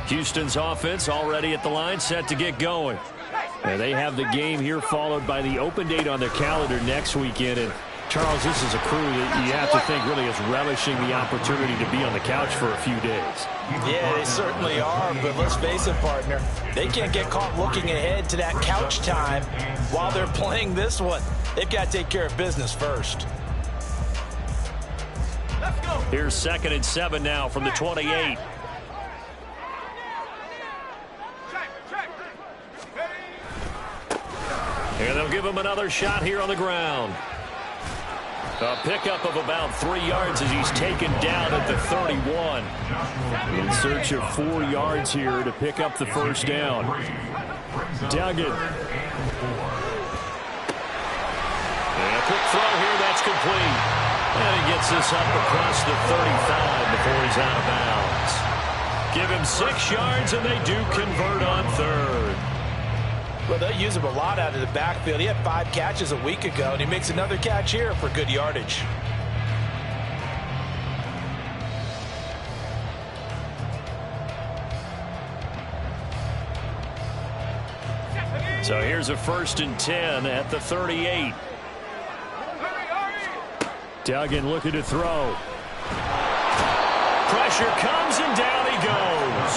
Houston's offense already at the line, set to get going. And they have the game here followed by the open date on their calendar next weekend. And Charles, this is a crew that you have to think really is relishing the opportunity to be on the couch for a few days. Yeah, they certainly are, but let's face it, partner. They can't get caught looking ahead to that couch time while they're playing this one. They've got to take care of business first. Let's go. Here's 2nd and 7 now from the 28. And they'll give him another shot here on the ground. A pickup of about 3 yards as he's taken down at the 31. In search of 4 yards here to pick up the first down. Duggan. And a quick throw here, that's complete. And he gets this up across the 35 before he's out of bounds. Give him 6 yards, and they do convert on 3rd. Well, they'll use him a lot out of the backfield. He had 5 catches a week ago, and he makes another catch here for good yardage. So here's a 1st and 10 at the 38. Duggan looking to throw. Pressure comes, and down he goes.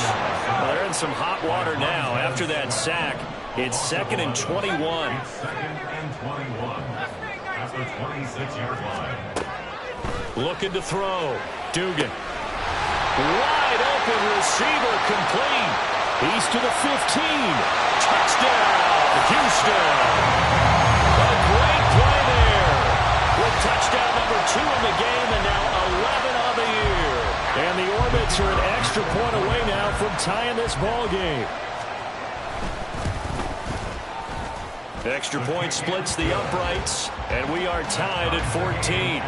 Well, they're in some hot water now after that sack. It's 2nd and 21. 2nd and 21 at the 26-yard line. Looking to throw. Dugan. Wide open receiver complete. He's to the 15. Touchdown, Houston. A great play there. With touchdown number 2 in the game and now 11 on the year. And the Orbits are an extra point away now from tying this ball game. Extra point splits the uprights, and we are tied at 14.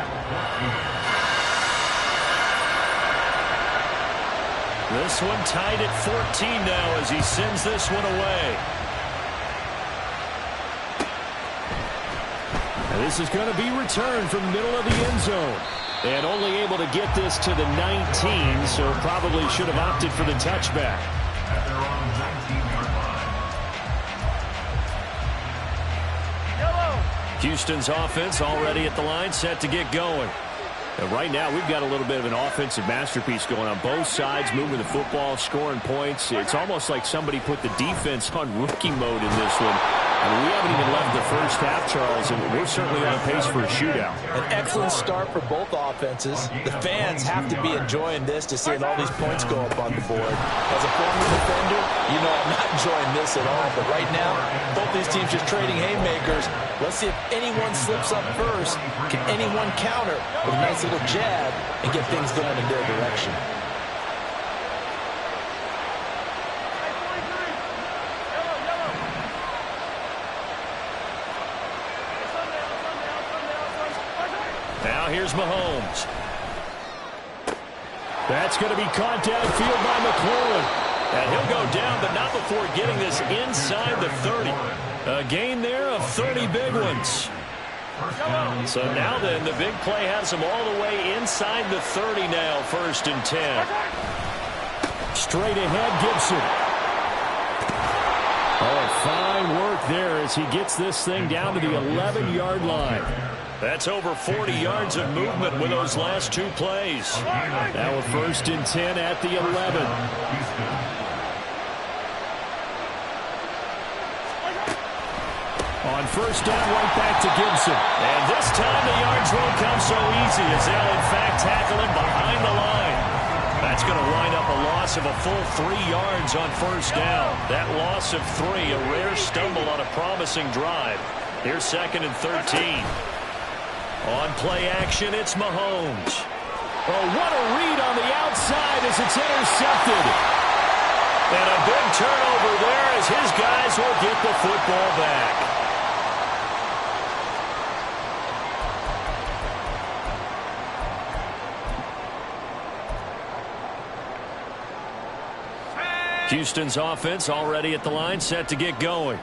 This one tied at 14 now as he sends this one away. And this is going to be returned from the middle of the end zone. And only able to get this to the 19, so probably should have opted for the touchback. At their own 19-yard line. Houston's offense already at the line, set to get going. And right now, we've got a little bit of an offensive masterpiece going on both sides, moving the football, scoring points. It's almost like somebody put the defense on rookie mode in this one. I mean, we haven't even left the first half, Charles, and we're certainly on pace for a shootout. An excellent start for both offenses. The fans have to be enjoying this to seeing all these points go up on the board. As a former defender, you know I'm not enjoying this at all. But right now, both these teams just trading haymakers. Let's see if anyone slips up first. Can anyone counter with a nice little jab and get things going in their direction? Now here's Mahomes. That's going to be caught downfield by McLaurin. And he'll go down, but not before getting this inside the 30. A gain there of 30 big ones. So now then, the big play has him all the way inside the 30 now, 1st and 10. Straight ahead, Gibson. Oh, fine work there as he gets this thing down to the 11-yard line. That's over 40 yards of movement with those last 2 plays. Now a 1st and 10 at the 11. On 1st down, right back to Gibson. And this time the yards won't come so easy as they'll in fact tackle him behind the line. That's going to wind up a loss of a full 3 yards on 1st down. That loss of 3, a rare stumble on a promising drive. Here's 2nd and 13. On play action, it's Mahomes. Oh, what a read on the outside as it's intercepted. And a big turnover there as his guys will get the football back. Houston's offense already at the line, set to get going.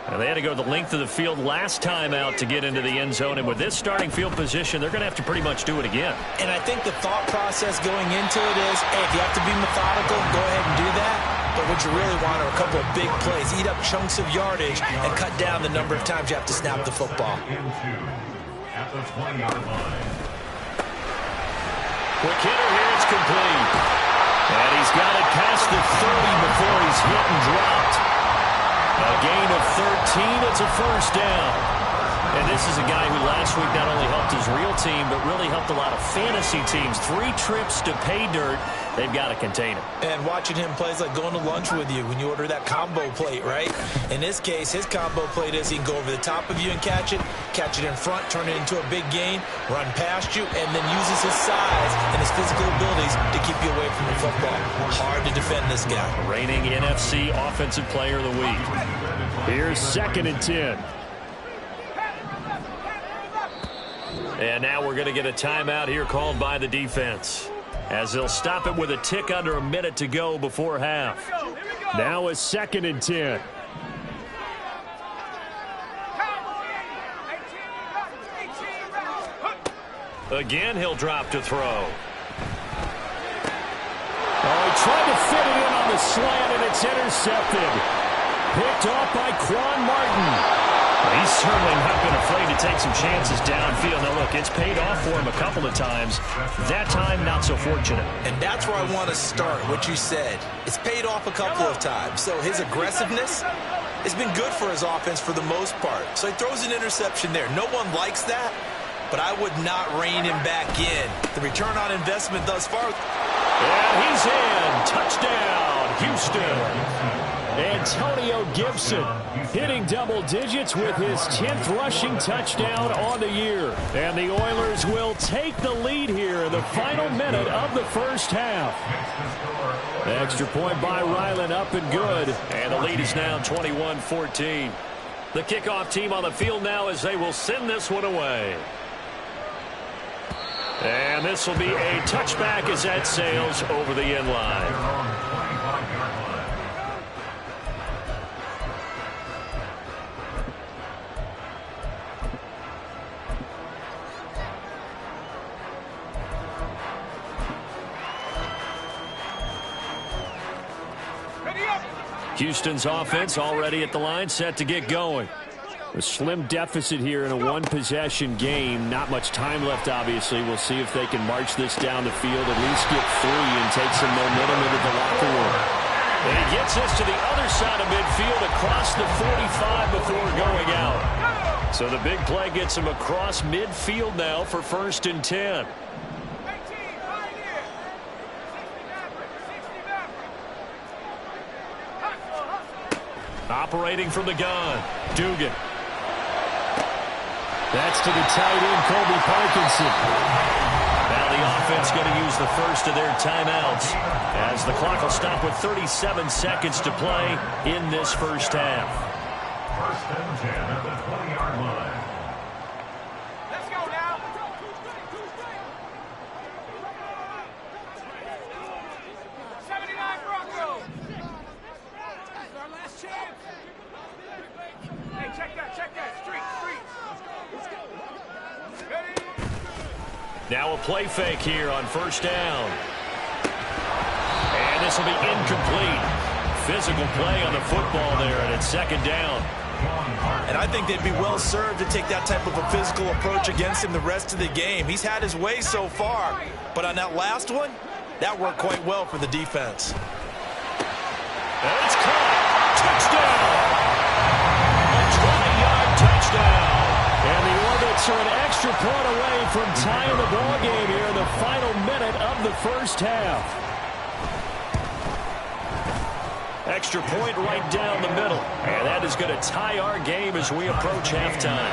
And they had to go the length of the field last time out to get into the end zone. And with this starting field position, they're going to have to pretty much do it again. And I think the thought process going into it is, hey, if you have to be methodical, go ahead and do that. But what you really want are a couple of big plays. Eat up chunks of yardage and cut down the number of times you have to snap the football. At the 20-yard line. Quick hitter here, it's complete. And he's got it past the 30 before he's hit and dropped. A gain of 13, it's a first down. And this is a guy who last week not only helped his real team, but really helped a lot of fantasy teams. 3 trips to pay dirt. They've got to contain him. And watching him play is like going to lunch with you when you order that combo plate, right? In this case, his combo plate is he can go over the top of you and catch it in front, turn it into a big gain, run past you, and then uses his size and his physical abilities to keep you away from the football. Hard to defend this guy. Reigning NFC Offensive Player of the Week. Here's 2nd and 10. And now we're going to get a timeout here called by the defense, as they'll stop it with a tick under a minute to go before half. Now it's 2nd and 10. Again, he'll drop to throw. Oh, he tried to fit it in on the slant, and it's intercepted. Picked off by Quan Martin. He's certainly not been afraid to take some chances downfield. Now, look, it's paid off for him a couple of times. That time, not so fortunate. And that's where I want to start, what you said. It's paid off a couple of times. So his aggressiveness has been good for his offense for the most part. So he throws an interception there. No one likes that, but I would not rein him back in. The return on investment thus far. And he's in. Touchdown, Houston. Antonio Gibson hitting double digits with his 10th rushing touchdown on the year. And the Oilers will take the lead here in the final minute of the first half. The extra point by Ryland up and good. And the lead is now 21-14. The kickoff team on the field now as they will send this one away. And this will be a touchback as that sails over the end line. Houston's offense already at the line, set to get going. A slim deficit here in a one-possession game. Not much time left, obviously. We'll see if they can march this down the field, at least get 3 and take some momentum into the locker room. And he gets us to the other side of midfield, across the 45 before going out. So the big play gets him across midfield now for 1st and 10. Operating from the gun, Dugan. That's to the tight end, Colby Parkinson. Now the offense going to use the first of their timeouts, as the clock will stop with 37 seconds to play in this first half. 1st and 10 at the 20-yard line. Let's go now. 79 Broncos. This is our last chance. Hey, check that. Street. Let's go. Ready? Now a play fake here on 1st down. And this will be incomplete. Physical play on the football there, and it's 2nd down. And I think they'd be well served to take that type of a physical approach against him the rest of the game. He's had his way so far, but on that last one, that worked quite well for the defense. And it's caught. Touchdown! A 20-yard touchdown. And the Orbits are an extra point away from tying the ball game here in the final minute of the first half. Extra point right down the middle. And that is going to tie our game as we approach halftime.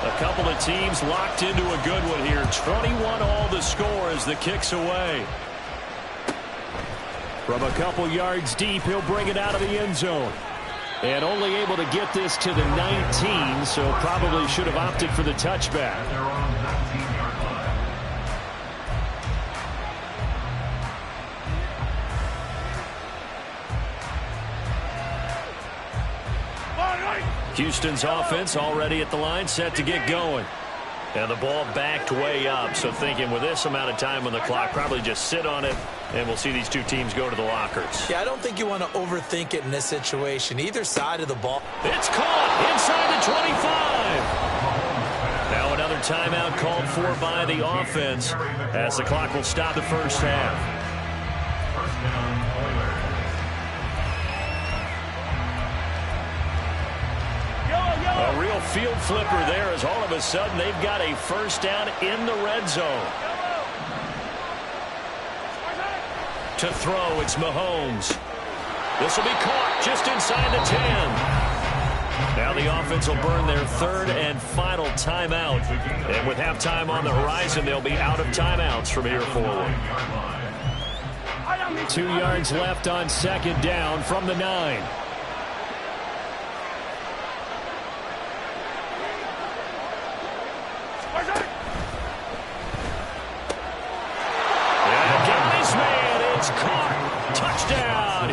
A couple of teams locked into a good one here. 21 all the score as the kick's away. From a couple yards deep, he'll bring it out of the end zone. And only able to get this to the 19, so probably should have opted for the touchback. Houston's offense already at the line, set to get going. And the ball backed way up, so thinking with this amount of time on the clock, probably just sit on it, and we'll see these two teams go to the lockers. Yeah, I don't think you want to overthink it in this situation. Either side of the ball. It's caught inside the 25. Now another timeout called for by the offense as the clock will stop the first half. First down, Oilers. A real field flipper there as all of a sudden they've got a first down in the red zone. To throw, it's Mahomes. This will be caught just inside the 10. Now the offense will burn their third and final timeout. And with halftime on the horizon, they'll be out of timeouts from here forward. 2 yards left on second down from the 9.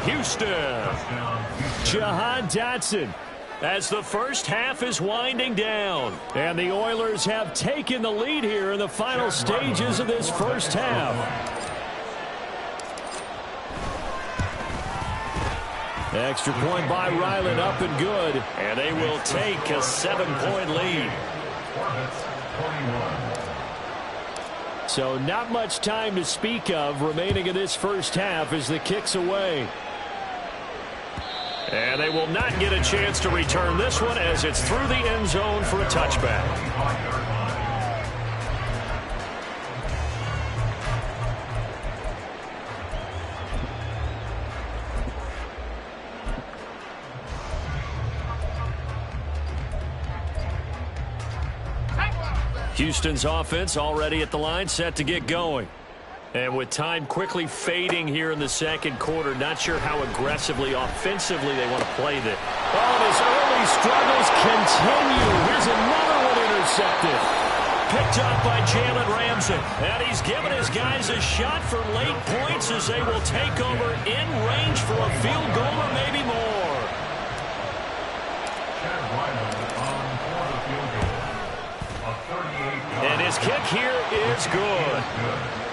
Houston. Jahan Dotson as the first half is winding down. And the Oilers have taken the lead here in the final stages of this first half. Extra point by Ryland up and good. And they will take a 7-point lead. So not much time to speak of remaining in this first half as the kick's away. And they will not get a chance to return this one as it's through the end zone for a touchback. Houston's offense already at the line, set to get going. And with time quickly fading here in the second quarter, not sure how aggressively, offensively they want to play this. Oh, and his early struggles continue. Here's another one intercepted. Picked up by Jalen Ramsey. And he's given his guys a shot for late points as they will take over in range for a field goal or maybe more. And his kick here is good.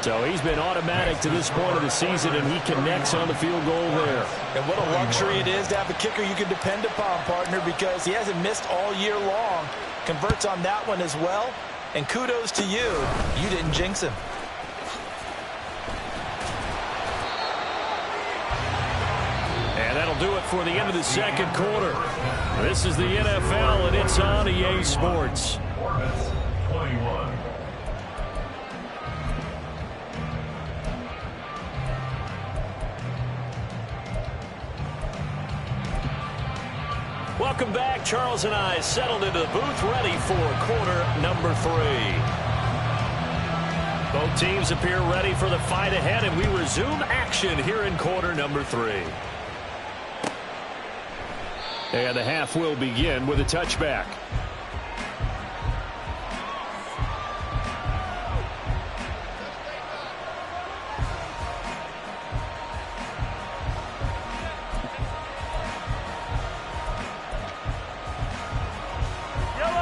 So he's been automatic to this point of the season, and he connects on the field goal there. And what a luxury it is to have a kicker you can depend upon, partner, because he hasn't missed all year long. Converts on that one as well. And kudos to you. You didn't jinx him. And that'll do it for the end of the second quarter. This is the NFL, and it's on EA Sports. 21. Welcome back. Charles and I settled into the booth, ready for quarter number 3. Both teams appear ready for the fight ahead, and we resume action here in quarter number 3. And the half will begin with a touchback.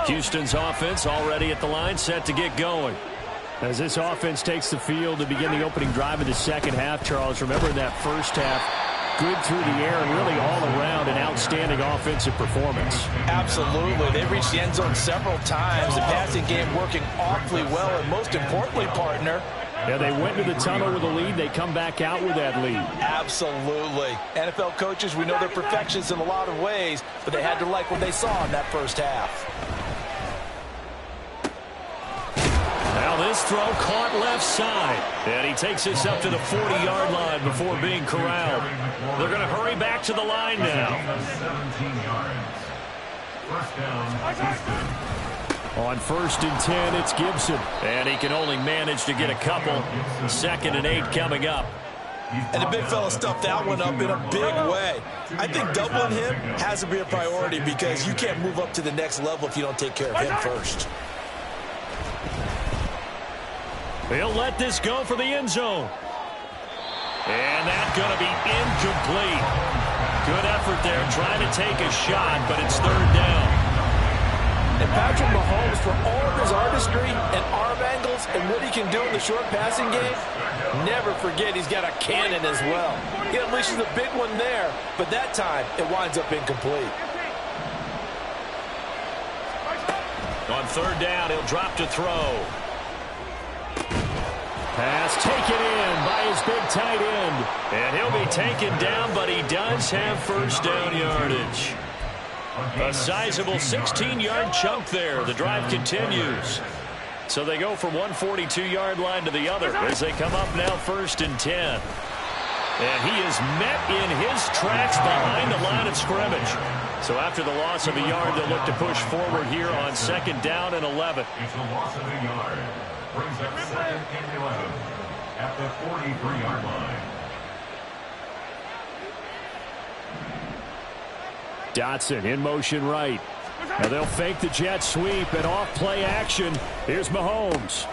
Houston's offense already at the line, set to get going. As this offense takes the field to begin the opening drive of the second half, Charles, remember in that first half, good through the air and really all around an outstanding offensive performance. Absolutely. They reached the end zone several times. The passing game working awfully well, and most importantly, partner, yeah, they went to the tunnel with a lead. They come back out with that lead. Absolutely. NFL coaches, we know they're perfectionists in a lot of ways, but they had to like what they saw in that first half. Now this throw caught left side. And he takes this up to the 40-yard line before being corralled. They're going to hurry back to the line now. 17 yards. First down, Houston. On 1st and 10, it's Gibson. And he can only manage to get a couple. 2nd and 8 coming up. And the big fella stuffed that one up in a big way. I think doubling him has to be a priority because you can't move up to the next level if you don't take care of him first. He'll let this go for the end zone. And that's going to be incomplete. Good effort there trying to take a shot, but it's 3rd down. And Patrick Mahomes, for all of his artistry and arm angles and what he can do in the short passing game, never forget he's got a cannon as well. He unleashes a big one there, but that time it winds up incomplete. On third down, he'll drop to throw. Pass taken in by his big tight end. And he'll be taken down, but he does have first down yardage. A sizable 16-yard chunk there. The drive continues. So they go from one 42-yard line to the other as they come up now 1st and 10. And he is met in his tracks behind the line of scrimmage. So after the loss of a yard, they'll look to push forward here on 2nd down and 11. It's a loss of a yard. Brings up 2nd and 11 at the 43-yard line. Dotson in motion right. Now they'll fake the jet sweep and off play action. Here's Mahomes.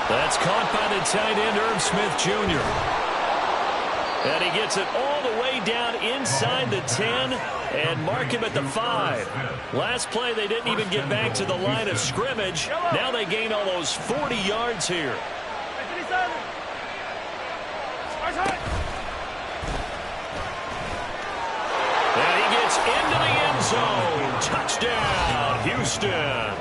That's caught by the tight end, Irv Smith Jr. And he gets it all the way down inside the 10 and mark him at the 5. Last play, they didn't even get back to the line of scrimmage. Now they gain almost 40 yards here. And he gets into the end zone. Touchdown, Houston.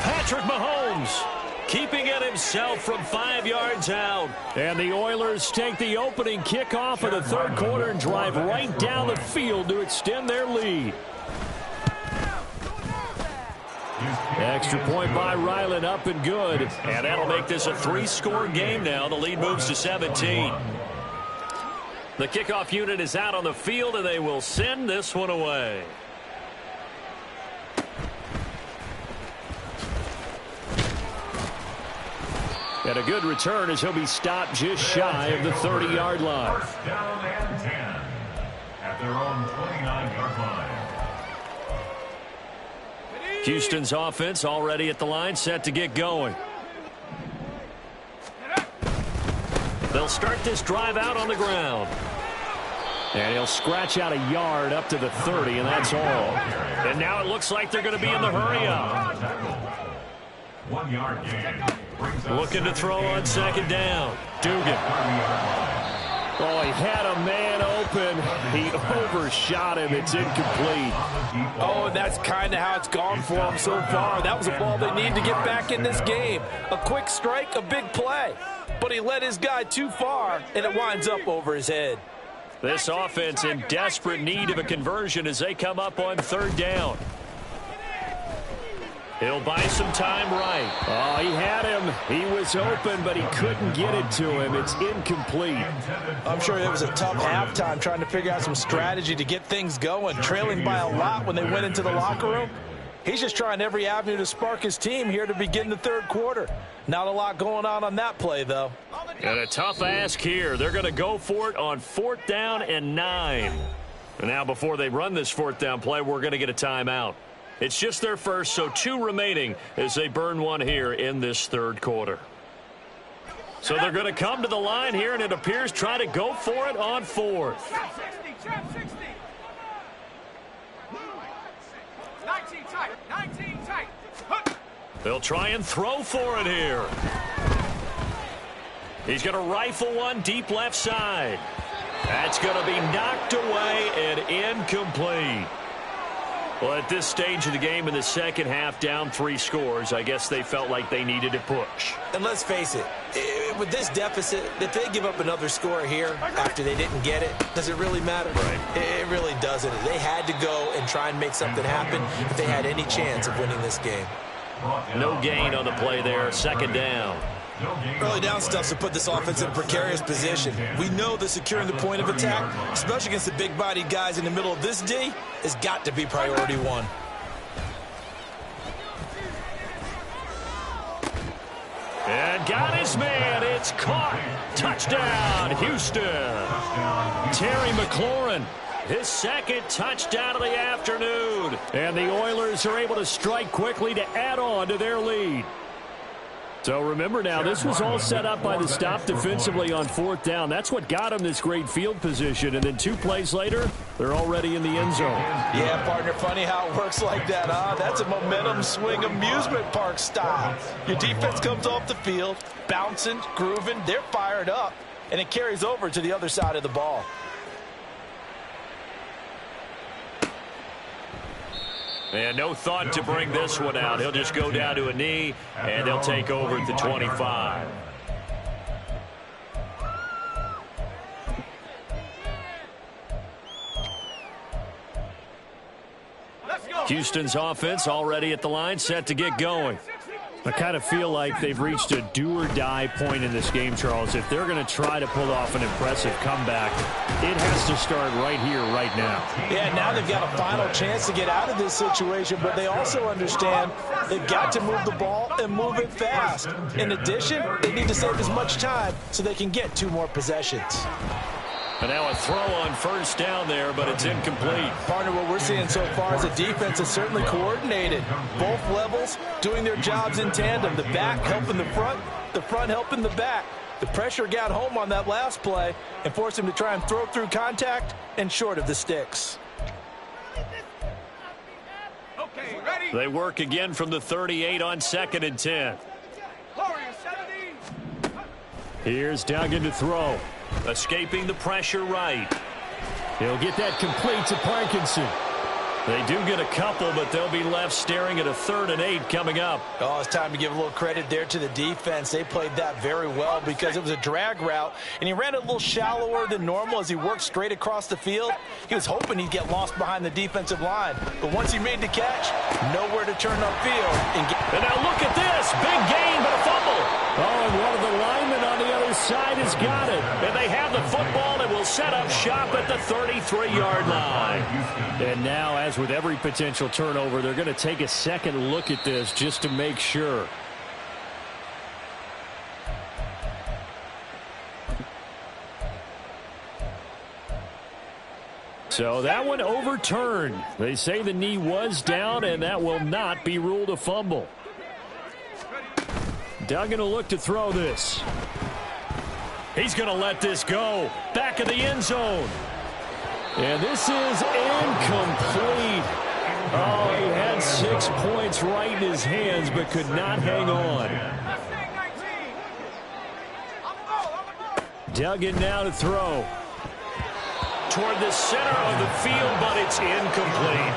Patrick Mahomes keeping it himself from 5 yards out. And the Oilers take the opening kickoff of the third quarter and drive right down the field to extend their lead. Extra point by Ryland, up and good. And that'll make this a 3-score game now. The lead moves to 17. The kickoff unit is out on the field, and they will send this one away. And a good return as he'll be stopped just shy of the 30-yard line. First down and 10 at their own 29-yard line. Houston's offense already at the line, set to get going. They'll start this drive out on the ground. And he'll scratch out a yard up to the 30, and that's all. And now it looks like they're going to be in the hurry-up. 1 yard gain. Looking to throw on 2nd down. Dugan. Oh, he had a man open. He overshot him. It's incomplete. Oh, and that's kind of how it's gone for him so far. That was a ball they need to get back in this game. A quick strike, a big play. But he led his guy too far, and it winds up over his head. This offense in desperate need of a conversion as they come up on 3rd down. He'll buy some time right. Oh, he had him. He was open, but he couldn't get it to him. It's incomplete. I'm sure it was a tough halftime trying to figure out some strategy to get things going, trailing by a lot when they went into the locker room. He's just trying every avenue to spark his team here to begin the third quarter. Not a lot going on that play, though. And a tough ask here. They're going to go for it on 4th down and 9. And now before they run this 4th down play, we're going to get a timeout. It's just their first, so 2 remaining as they burn one here in this third quarter. So they're going to come to the line here, and it appears try to go for it on 4th. 60. 19 tight. 19 tight. They'll try and throw for it here. He's going to rifle one deep left side. That's going to be knocked away and incomplete. Well, at this stage of the game in the second half, down 3 scores, I guess they felt like they needed to push. And let's face it, with this deficit, if they give up another score here after they didn't get it, does it really matter? Right. It really doesn't. They had to go and try and make something happen if they had any chance of winning this game. No gain on the play there, 2nd down. Early down stuffs to put this offense in a precarious position. We know that securing the point of attack, especially against the big-bodied guys in the middle of this D, has got to be priority 1. And got his man. It's caught. Touchdown, Houston. Terry McLaurin, his 2nd touchdown of the afternoon. And the Oilers are able to strike quickly to add on to their lead. So remember now, this was all set up by the stop defensively on 4th down. That's what got them this great field position. And then 2 plays later, they're already in the end zone. Yeah, partner, funny how it works like that, huh? That's a momentum swing amusement park style. Your defense comes off the field, bouncing, grooving, they're fired up, and it carries over to the other side of the ball. And no thought to bring this one out. He'll just go down to a knee, and they'll take over at the 25. Houston's offense already at the line, set to get going. I kind of feel like they've reached a do-or-die point in this game, Charles. If they're going to try to pull off an impressive comeback, it has to start right here, right now. Yeah, now they've got a final chance to get out of this situation, but they also understand they've got to move the ball and move it fast. In addition, they need to save as much time so they can get 2 more possessions. And now a throw on 1st down there, but it's incomplete. Partner, what we're seeing so far is a defense is certainly coordinated. Both levels doing their jobs in tandem. The back helping the front helping the back. The pressure got home on that last play and forced him to try and throw through contact and short of the sticks. Okay, ready? They work again from the 38 on 2nd and 10. Warriors 70. Here's Duggan to throw. Escaping the pressure right. He'll get that complete to Parkinson. They do get a couple, but they'll be left staring at a 3rd and 8 coming up. Oh, it's time to give a little credit there to the defense. They played that very well because it was a drag route, and he ran it a little shallower than normal as he worked straight across the field. He was hoping he'd get lost behind the defensive line, but once he made the catch, nowhere to turn upfield. And now look at this. Big gain, but a fumble. Oh, and one of the linemen on the other side has got it. And they have the football and will set up shop at the 33-yard line. And now, as with every potential turnover, they're going to take a second look at this just to make sure. So that one overturned. They say the knee was down, and that will not be ruled a fumble. Duggan will look to throw this. He's going to let this go. Back of the end zone. And this is incomplete. Oh, he had 6 points right in his hands, but could not hang on. Duggan now to throw. Toward the center of the field, but it's incomplete.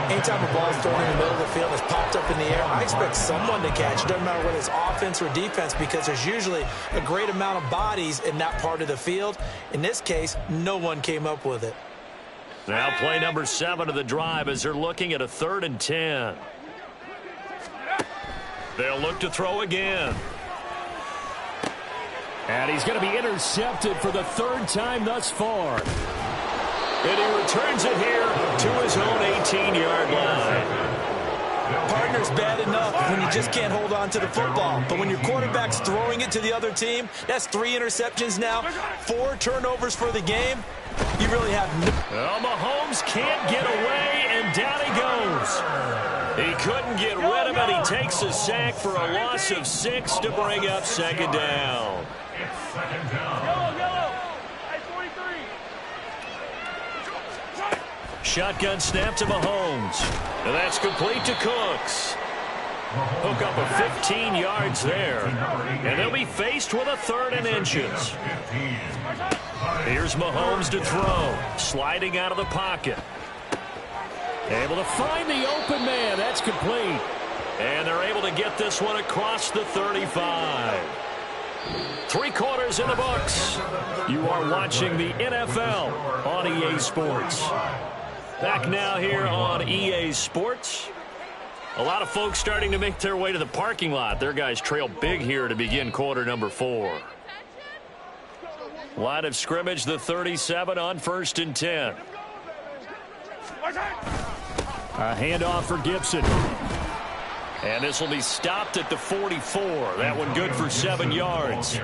Anytime a ball's thrown in the middle of the field and it's popped up in the air, I expect someone to catch. It doesn't matter whether it's offense or defense because there's usually a great amount of bodies in that part of the field. In this case, no one came up with it. Now play number 7 of the drive as they're looking at a 3rd and 10. They'll look to throw again. And he's going to be intercepted for the 3rd time thus far. And he returns it here to his own 18-yard line. Partner's bad enough when you just can't hold on to the football. But when your quarterback's throwing it to the other team, that's 3 interceptions now, 4 turnovers for the game. You really have no... Well, Mahomes can't get away, and down he goes. He couldn't get rid of it. He takes a sack for a loss of 6 to bring up 2nd down. It's 2nd down. Shotgun snap to Mahomes. And that's complete to Cooks. Hook up a 15 yards there. And they'll be faced with a 3rd and inches. Here's Mahomes to throw. Sliding out of the pocket. Able to find the open man. That's complete. And they're able to get this one across the 35. 3 quarters in the books. You are watching the NFL on EA Sports. Back now here on EA Sports. A lot of folks starting to make their way to the parking lot. Their guys trail big here to begin quarter number 4. Line of scrimmage, the 37 on 1st and 10. A handoff for Gibson. And this will be stopped at the 44. That one good for 7 yards.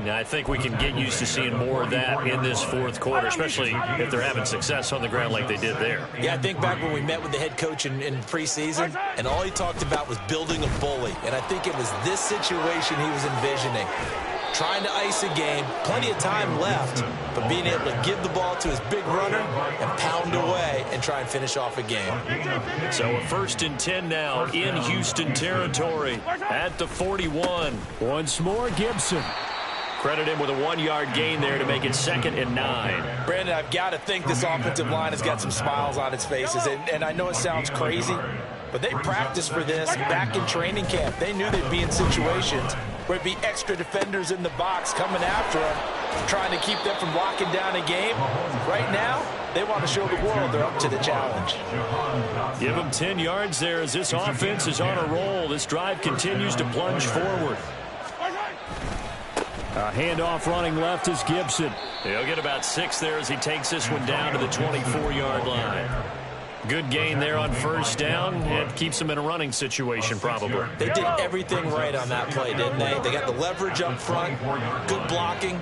Now, I think we can get used to seeing more of that in this fourth quarter, especially if they're having success on the ground like they did there. Yeah, I think back when we met with the head coach in preseason, and all he talked about was building a bully. And I think it was this situation he was envisioning. Trying to ice a game, plenty of time left, but being able to give the ball to his big runner and pound away and try and finish off a game. So a 1st and 10 now in Houston territory at the 41. Once more, Gibson. Credit him with a 1-yard gain there to make it 2nd and 9. Brandon, I've got to think this offensive line has got some smiles on its faces, and I know it sounds crazy, but they practiced for this back in training camp. They knew they'd be in situations where it'd be extra defenders in the box coming after them, trying to keep them from locking down a game. Right now, they want to show the world they're up to the challenge. Give them 10 yards there as this offense is on a roll. This drive continues to plunge forward. A handoff running left is Gibson. He'll get about 6 there as he takes this one down to the 24-yard line. Good gain there on 1st down. It keeps them in a running situation probably. They did everything right on that play, didn't they? They got the leverage up front, good blocking,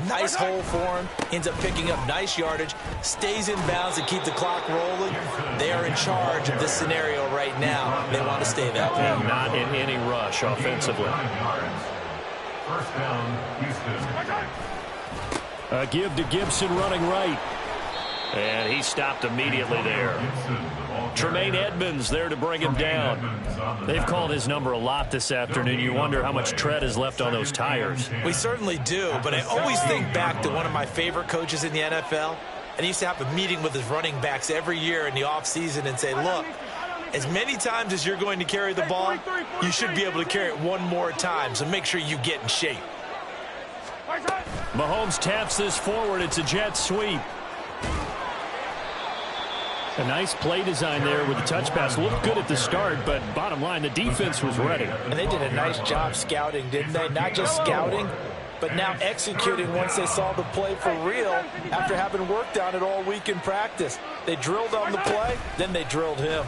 nice hole for him, ends up picking up nice yardage, stays in bounds to keep the clock rolling. They are in charge of this scenario right now. They want to stay that way. Not in any rush offensively. 1st down, Houston. A give to Gibson running right. And he stopped immediately there. Tremaine Edmonds there to bring him down. They've called his number a lot this afternoon. You wonder how much tread is left on those tires. We certainly do, but I always think back to one of my favorite coaches in the NFL. And he used to have a meeting with his running backs every year in the offseason and say, look, as many times as you're going to carry the ball, you should be able to carry it one more time, so make sure you get in shape. Mahomes taps this forward. It's a jet sweep. A nice play design there with the touch pass. Looked good at the start, but bottom line, the defense was ready. And they did a nice job scouting, didn't they? Not just scouting, but now executing once they saw the play for real after having worked on it all week in practice. They drilled on the play, then they drilled him.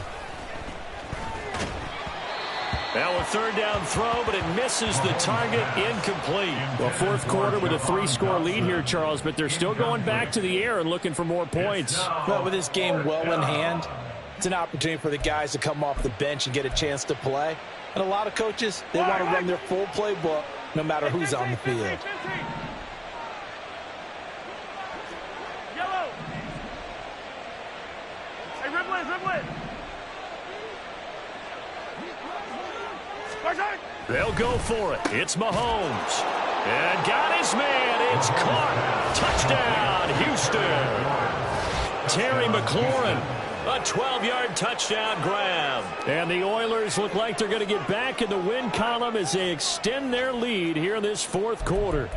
Now a 3rd down throw, but it misses the target, incomplete. Well, 4th quarter with a 3-score lead here, Charles, but they're still going back to the air and looking for more points. Well, with this game well in hand, it's an opportunity for the guys to come off the bench and get a chance to play. And a lot of coaches, they want to run their full playbook no matter who's on the field. Yellow. Hey, Riblet. They'll go for it. It's Mahomes. And got his man. It's caught. Touchdown, Houston. Terry McLaurin. A 12-yard touchdown grab. And the Oilers look like they're going to get back in the win column as they extend their lead here in this 4th quarter.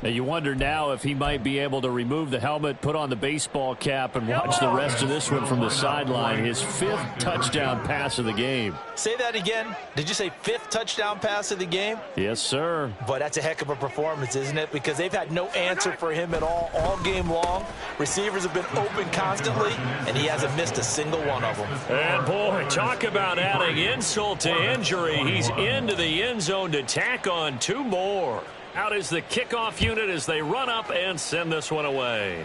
Now you wonder now if he might be able to remove the helmet, put on the baseball cap, and watch the rest of this one from the sideline. His 5th touchdown pass of the game. Say that again. Did you say 5th touchdown pass of the game? Yes, sir. But that's a heck of a performance, isn't it? Because they've had no answer for him at all game long. Receivers have been open constantly, and he hasn't missed a single one of them. And, boy, talk about adding insult to injury. He's into the end zone to tack on 2 more. Out is the kickoff unit as they run up and send this one away.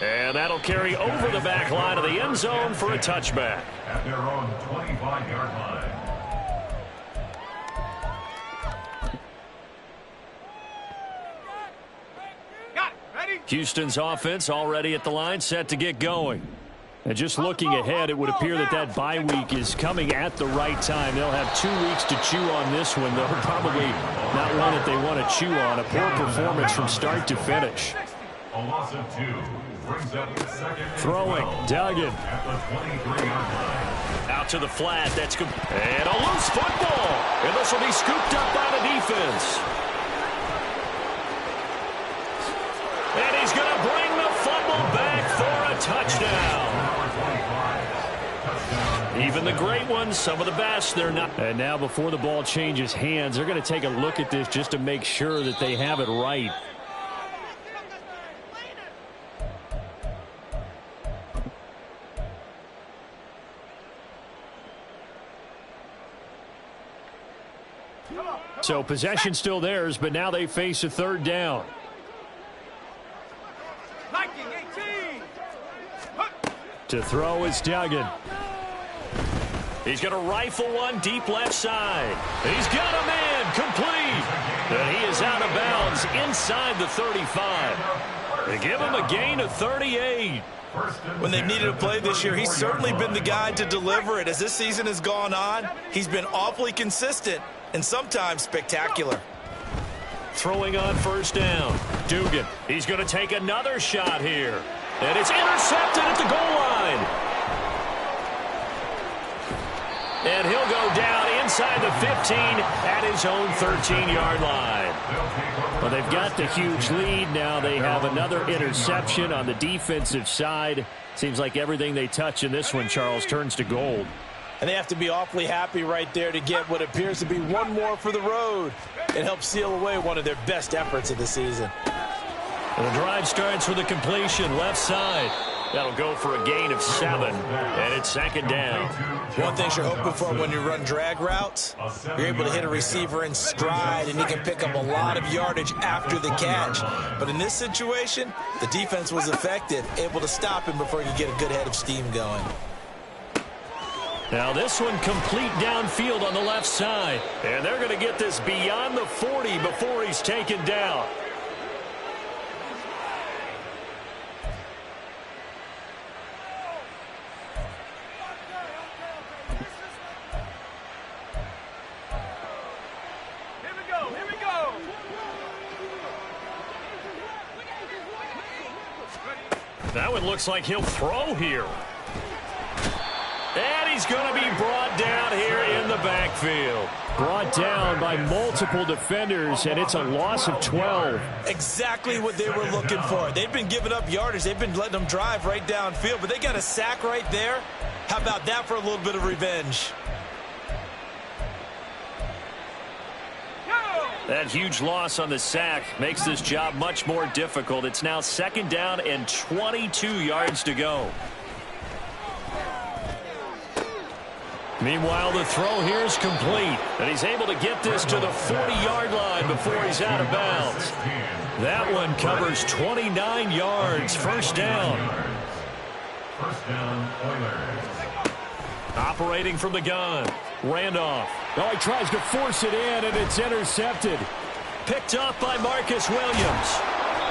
And that'll carry over the back line of the end zone for a touchback. At their own 25-yard line. Got it. Ready? Houston's offense already at the line, set to get going. And just looking ahead, it would appear that bye week is coming at the right time. They'll have 2 weeks to chew on this one, though. Probably not one that they want to chew on. A poor performance from start to finish. A loss of 2 brings up the 2nd. Throwing, Duggan. At the 23-yard line. Out to the flat. That's good. And a loose football. And this will be scooped up by the defense. And he's going to bring the fumble back for a touchdown. Even the great ones, some of the best, they're not. And now before the ball changes hands, they're going to take a look at this just to make sure that they have it right. So possession still theirs, but now they face a third down. To throw is Duggan. He's going to rifle one deep left side. He's got a man complete. And he is out of bounds inside the 35. They give him a gain of 38. When they've needed a play this year, he's certainly been the guy to deliver it. As this season has gone on, he's been awfully consistent and sometimes spectacular. Throwing on first down. Dugan. He's going to take another shot here. And it's intercepted at the goal line. And he'll go down inside the 15 at his own 13-yard line. Well, they've got the huge lead. Now they have another interception on the defensive side. Seems like everything they touch in this one, Charles, turns to gold. And they have to be awfully happy right there to get what appears to be one more for the road. It helps seal away one of their best efforts of the season. And the drive starts with a completion left side. That'll go for a gain of 7, and it's second down. One thing you're hoping for when you run drag routes, you're able to hit a receiver in stride, and he can pick up a lot of yardage after the catch. But in this situation, the defense was effective, able to stop him before he could get a good head of steam going. Now this one complete downfield on the left side. And they're going to get this beyond the 40 before he's taken down. That one looks like he'll throw here. And he's going to be brought down here in the backfield. Brought down by multiple defenders, and it's a loss of 12. Exactly what they were looking for. They've been giving up yardage. They've been letting them drive right downfield, but they got a sack right there. How about that for a little bit of revenge? That huge loss on the sack makes this job much more difficult. It's now second down and 22 yards to go. Meanwhile, the throw here is complete. And he's able to get this to the 40-yard line before he's out of bounds. That one covers 29 yards. First down. First down, Oilers. Operating from the gun. Randolph. Oh, he tries to force it in, and it's intercepted. Picked up by Marcus Williams.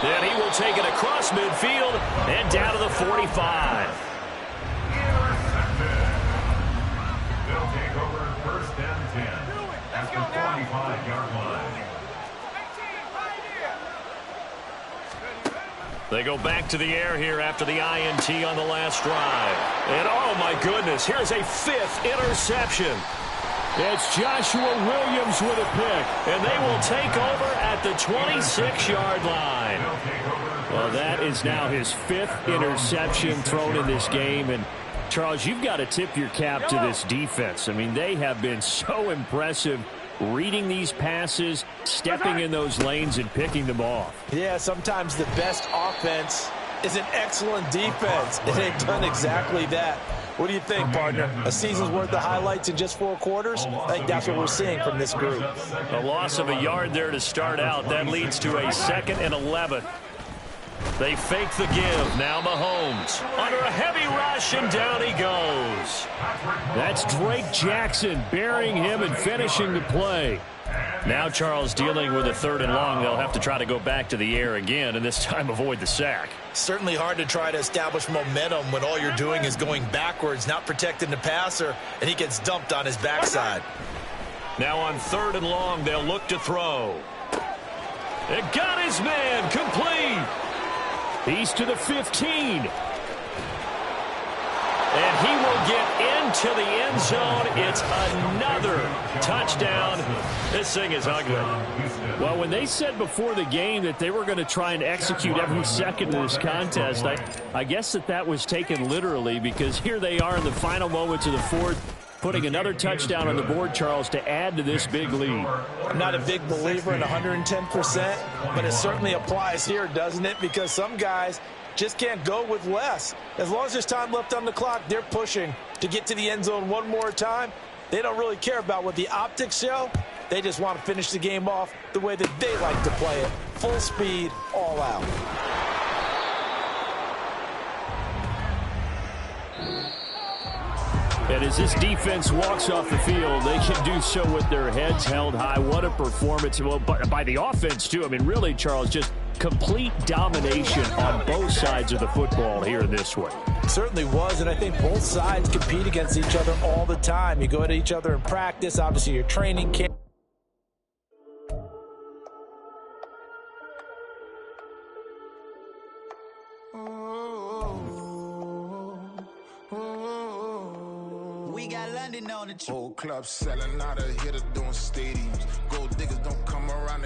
Then he will take it across midfield and down to the 45. They'll take over first and 10 at the 45-yard line. They go back to the air here after the INT on the last drive. And oh my goodness, here's a 5th interception. It's Joshua Williams with a pick. And they will take over at the 26-yard line. Well, that is now his 5th interception thrown in this game. And Charles, you've got to tip your cap to this defense. I mean, they have been so impressive reading these passes, stepping in those lanes, and picking them off. Yeah, sometimes the best offense is an excellent defense, and they've done exactly that. What do you think, partner? A season's worth of highlights in just 4 quarters? I think that's what we're seeing from this group. A loss of a yard there to start out. That leads to a 2nd and 11. They fake the give. Now Mahomes under a heavy rush, and down he goes. That's Drake Jackson burying him and finishing the play. Now Charles dealing with a 3rd and long. They'll have to try to go back to the air again, and this time avoid the sack. Certainly hard to try to establish momentum when all you're doing is going backwards, not protecting the passer, and he gets dumped on his backside. Now on 3rd and long, they'll look to throw. It got his man complete. He's to the 15. And he will get into the end zone. It's another touchdown. This thing is ugly. Well, when they said before the game that they were going to try and execute every second of this contest, I guess that was taken literally, because here they are in the final moments of the 4th, putting another touchdown on the board, Charles, to add to this big lead. I'm not a big believer in 110%, but it certainly applies here, doesn't it? Because some guys just can't go with less. As long as there's time left on the clock, they're pushing to get to the end zone one more time. They don't really care about what the optics show. They just want to finish the game off the way that they like to play it. Full speed, all out. And as this defense walks off the field, they can do so with their heads held high. What a performance. Well, by the offense, too. I mean, really, Charles, just complete domination on both sides of the football here in this one. Certainly was, and I think both sides compete against each other all the time. You go at each other in practice. Obviously, your training camp. We got London on the Whole club selling out of here to doing stadiums. Gold diggers don't come around.